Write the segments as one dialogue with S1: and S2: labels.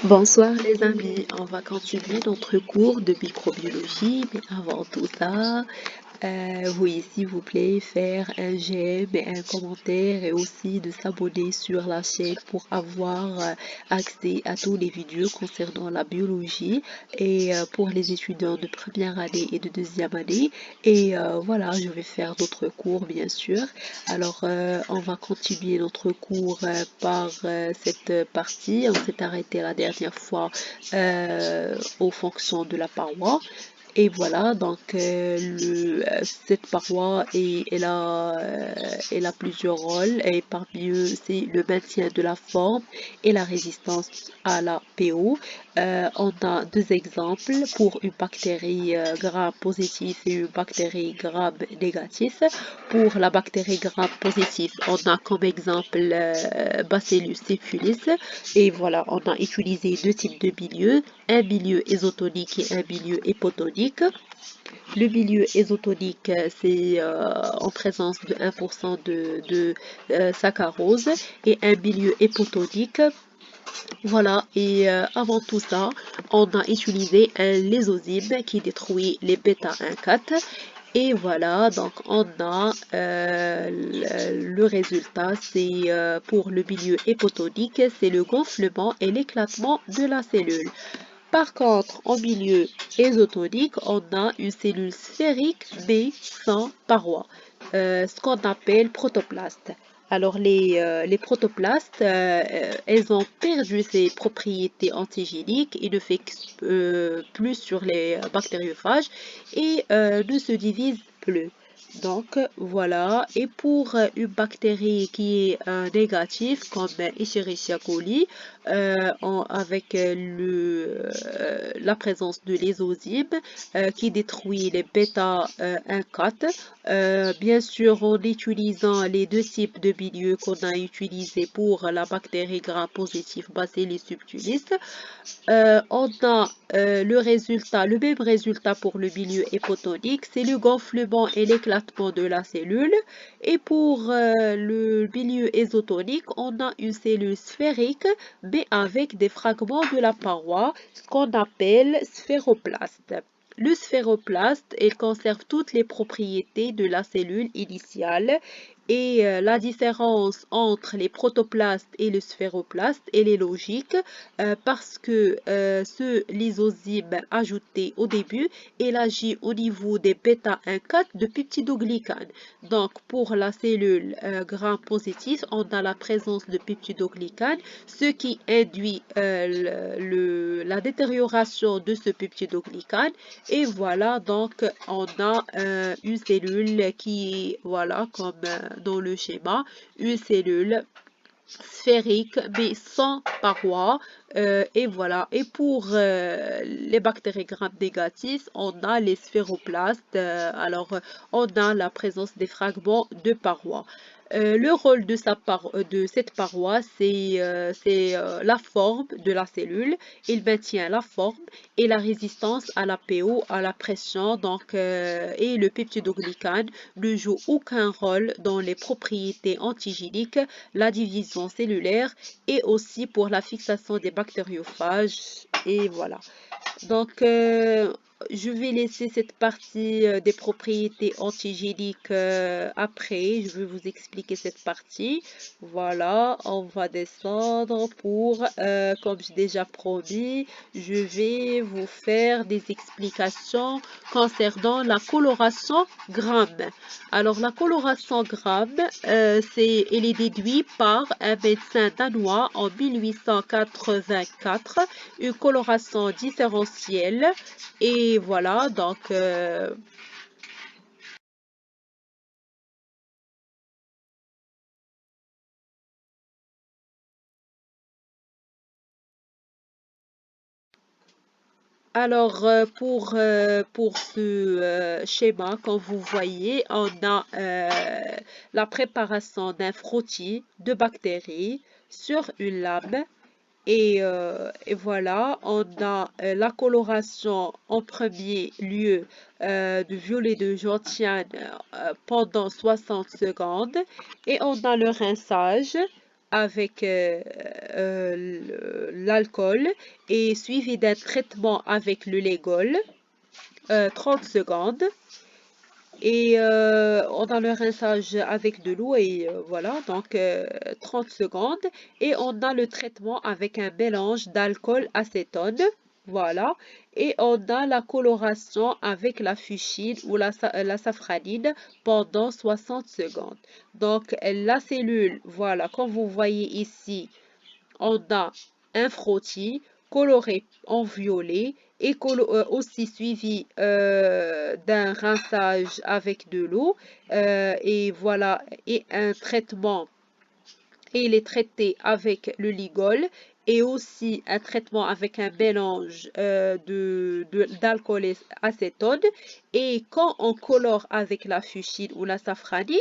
S1: Bonsoir les amis, on va continuer notre cours de microbiologie, mais avant tout ça, veuillez s'il vous plaît faire un j'aime et un commentaire et aussi de s'abonner sur la chaîne pour avoir accès à tous les vidéos concernant la biologie et pour les étudiants de première année et de deuxième année. Et voilà, je vais faire d'autres cours bien sûr. Alors, on va continuer notre cours par cette partie. On s'est arrêté la dernière fois aux fonctions de la paroi. Et voilà, donc cette paroi, elle a plusieurs rôles et parmi eux, c'est le maintien de la forme et la résistance à la pH. On a deux exemples pour une bactérie gram positive et une bactérie gram négatif. Pour la bactérie gram positive, on a comme exemple Bacillus subtilis. Et voilà, on a utilisé deux types de milieux, un milieu isotonique et un milieu hypotonique. Le milieu isotonique, c'est en présence de 1% de saccharose et un milieu hypotonique. Voilà, et avant tout ça, on a utilisé un lysozyme qui détruit les bêta-1,4. Et voilà, donc on a le résultat, c'est pour le milieu hypotonique, c'est le gonflement et l'éclatement de la cellule. Par contre, en milieu isotonique, on a une cellule sphérique mais sans paroi, ce qu'on appelle protoplastes. Alors, les protoplastes, elles ont perdu ces propriétés antigéniques et ne fait plus sur les bactériophages et ne se divisent plus. Donc voilà, et pour une bactérie qui est négative comme Escherichia coli, avec la présence de lysozyme qui détruit les bêta-1,4. Bien sûr, en utilisant les deux types de milieux qu'on a utilisés pour la bactérie gram-positive Bacillus subtilis, on a le même résultat pour le milieu hypotonique, c'est le gonflement et l'éclatement de la cellule. Et pour le milieu isotonique, on a une cellule sphérique, mais avec des fragments de la paroi, ce qu'on appelle sphéroplaste. Le sphéroplaste, il conserve toutes les propriétés de la cellule initiale et la différence entre les protoplastes et le sphéroplaste, elle est logique parce que ce lysozyme ajouté au début, il agit au niveau des bêta-1,4 de peptidoglycane. Donc, pour la cellule gram-positive, on a la présence de peptidoglycane, ce qui induit la détérioration de ce peptidoglycane. Et voilà, donc, on a une cellule qui est, voilà, comme dans le schéma, une cellule sphérique mais sans paroi. Et voilà. Et pour les bactéries gram négatives, on a les sphéroplastes. On a la présence des fragments de paroi. Le rôle de cette paroi, c'est la forme de la cellule. Il maintient la forme et la résistance à la pH, à la pression. Donc, et le peptidoglycane ne joue aucun rôle dans les propriétés antigéniques, la division cellulaire et aussi pour la fixation des bactériophages. Et voilà. Donc, je vais laisser cette partie des propriétés antigéniques après. Je vais vous expliquer cette partie. Voilà, on va descendre pour, comme j'ai déjà promis, je vais vous faire des explications concernant la coloration gramme. Alors, la coloration gramme, elle est déduite par un médecin danois en 1884, une coloration différentielle. Et voilà, donc, alors pour ce schéma, comme vous voyez, on a la préparation d'un frottis de bactéries sur une lame. Et voilà, on a la coloration en premier lieu de violet de gentiane pendant 60 secondes et on a le rinçage avec l'alcool et suivi d'un traitement avec le Légol, 30 secondes. Et on a le rinçage avec de l'eau et voilà, donc 30 secondes. Et on a le traitement avec un mélange d'alcool acétone. Voilà. Et on a la coloration avec la fuchsine ou la safranine pendant 60 secondes. Donc la cellule, voilà, comme vous voyez ici, on a un frottis coloré en violet et aussi suivi d'un rinçage avec de l'eau et voilà, et un traitement, et il est traité avec le Ligol et aussi un traitement avec un mélange d'alcool et acétone. Et quand on colore avec la fuchsine ou la safranine,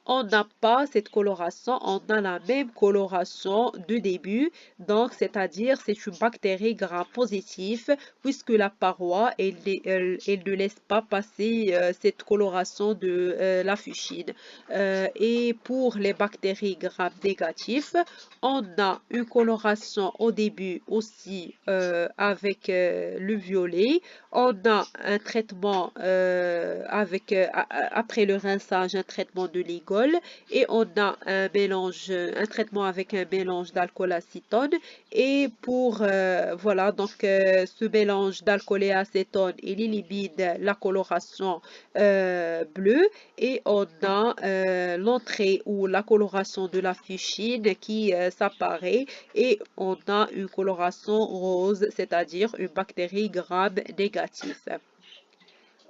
S1: on n'a pas cette coloration, on a la même coloration de début. Donc, c'est-à-dire, c'est une bactérie gram positive puisque la paroi, elle ne laisse pas passer cette coloration de la fuchsine. Et pour les bactéries gram négatives, on a une coloration au début aussi avec le violet. On a un traitement après le rinçage, un traitement de Ligol et on a un traitement avec un mélange d'alcool acétone. Et pour voilà, donc ce mélange d'alcool et acétone, il élimine la coloration bleue et on a l'entrée ou la coloration de la fuchsine qui s'apparaît et on a une coloration rose, c'est-à-dire une bactérie gram négative.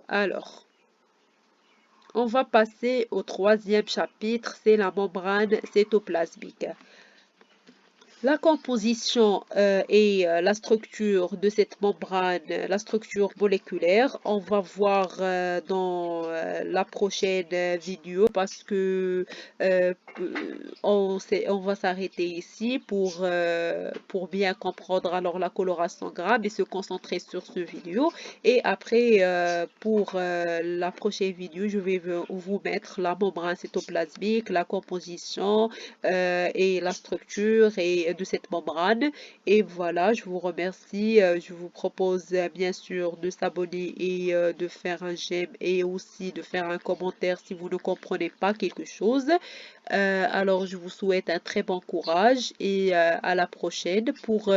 S1: Alors, on va passer au troisième chapitre, c'est la membrane cytoplasmique. La composition et la structure de cette membrane, la structure moléculaire, on va voir dans la prochaine vidéo parce que on va s'arrêter ici pour bien comprendre alors la coloration gramme et se concentrer sur ce vidéo. Et après, pour la prochaine vidéo, je vais vous mettre la membrane cytoplasmique, la composition et la structure et de cette membrane. Et voilà, je vous remercie. Je vous propose bien sûr de s'abonner et de faire un j'aime et aussi de faire un commentaire si vous ne comprenez pas quelque chose. Alors, je vous souhaite un très bon courage et à la prochaine pour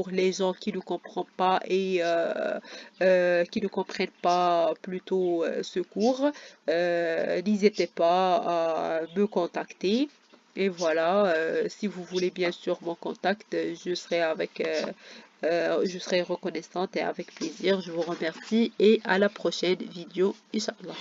S1: les gens qui ne comprennent pas et qui ne comprennent pas plutôt ce cours. N'hésitez pas à me contacter. Et voilà, si vous voulez bien sûr mon contact, je serai reconnaissante et avec plaisir. Je vous remercie et à la prochaine vidéo, Inch'Allah.